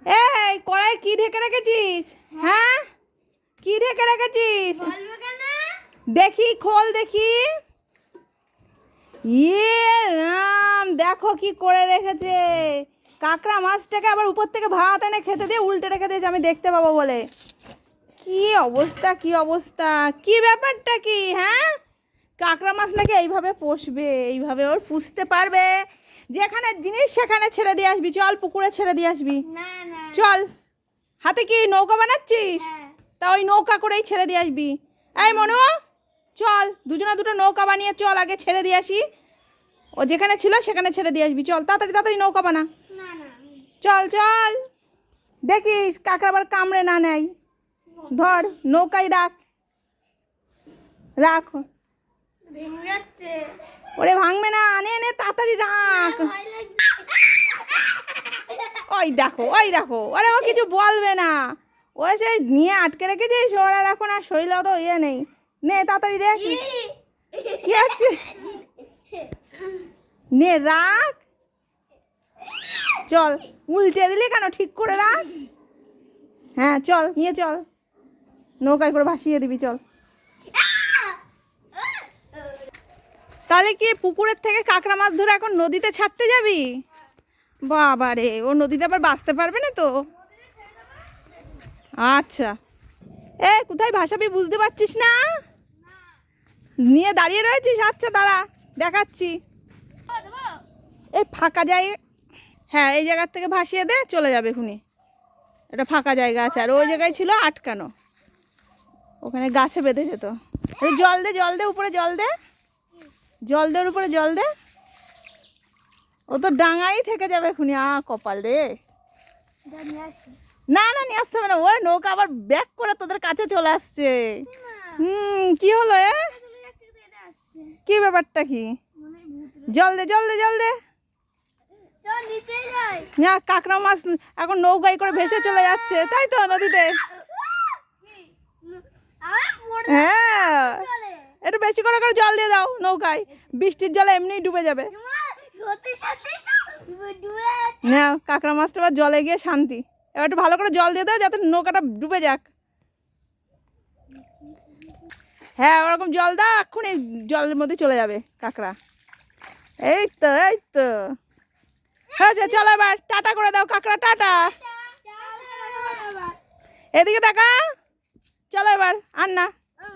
এই কড়াই কি ঢেকে রেখেছিস? হ্যাঁ, কি ঢেকে রেখেছিস? দেখি, খোল দেখি। ইয়ে রাম, দেখো কি করে রেখেছে। কাঁকড়া মাছটাকে আবার উপর থেকে ভাত এনে খেতে দিয়ে উল্টে রেখে দিয়েছে আমি দেখতে পাবো বলে। কি অবস্থা, কি অবস্থা, কি ব্যাপারটা কি? হ্যাঁ, কাঁকড়া মাছ নাকি এইভাবে পোষবে? এইভাবে ওর পুষতে পারবে? যেখানে জিনিস সেখানে ছেড়ে দিয়ে আসবি। চল পুকুরে ছেড়ে দিয়ে আসবি। চল, হাতে কি নৌকা বানাচ্ছিস? তা ওই নৌকা করেই ছেড়ে দিয়ে আসবি। এই মনু, চল দুজনে দুটো নৌকা বানিয়ে চল, আগে ছেড়ে দিয়ে আসি। ও যেখানে ছিল সেখানে ছেড়ে দিয়ে আসবি। চল তাড়াতাড়ি তাড়াতাড়ি নৌকা বানা। চল চল, দেখিস কাঁকড়া আবার কামড়ে না নেয়। ধর নৌকায় রাখ, রাখ। ওরে ভাঙবে না, নে নে তাড়াতাড়ি রাখ। ওই দেখো, ওই দেখো, ওরে ও কিছু বলবে না। ও সেই নিয়ে আটকে রেখেছিস, ওর আর এখন আর শরীরে তো ইয়ে নেই। নে তাড়াতাড়ি রে, কি আছে? নে রাখ। চল, উল্টে দিলি কেন? ঠিক করে রাখ। হ্যাঁ চল, নিয়ে চল, নৌকায় করে ভাসিয়ে দিবি। চল। তাহলে কি পুকুরের থেকে কাঁকড়া মাছ ধরে এখন নদীতে ছাড়তে যাবি? বাবা রে, ও নদীতে আবার বাঁচতে পারবে না তো। আচ্ছা, এ কোথায় ভাসাবি বুঝতে পারছিস না? নিয়ে দাঁড়িয়ে রয়েছিস? আচ্ছা দাঁড়া, দেখাচ্ছি। এই ফাঁকা জায়গা, হ্যাঁ এই জায়গার থেকে ভাসিয়ে দে, চলে যাবে খুনি। এটা ফাঁকা জায়গা আছে, আর ওই জায়গায় ছিল আটকানো, ওখানে গাছে বেঁধে যেত। জল দে, জল দে, উপরে জল দে, জল দে, ওর উপরে জল দে। ও তো ডাঙাই থেকে যাবে খুনি। কপাল রে। না না, নিয়ে আসতে হবে না। ওর নৌকা আবার ব্যাক করে তোদের কাছে চলে আসছে। কি হলো? কি ব্যাপারটা কি? জল দে, জল দে, জল দে। না, কাঁকড়া মাছ এখন নৌকায় করে ভেসে চলে যাচ্ছে, তাই তো নদীতে। হ্যাঁ, একটু বেশি করে করে জল দিয়ে দাও নৌকায়, বৃষ্টির জলে এমনিই ডুবে যাবে। না, কাঁকড়া মাছটা এবার জলে গিয়ে শান্তি। এবার একটু ভালো করে জল দিয়ে দাও যাতে নৌকাটা ডুবে যাক। হ্যাঁ, ওরকম জল দাও, এক্ষুনি জলের মধ্যে চলে যাবে কাঁকড়া। এই তো, এই তো হয়েছে। চলো এবার টাটা করে দাও কাঁকড়া, টাটা। এদিকে টাকা। চলো এবার, আর না।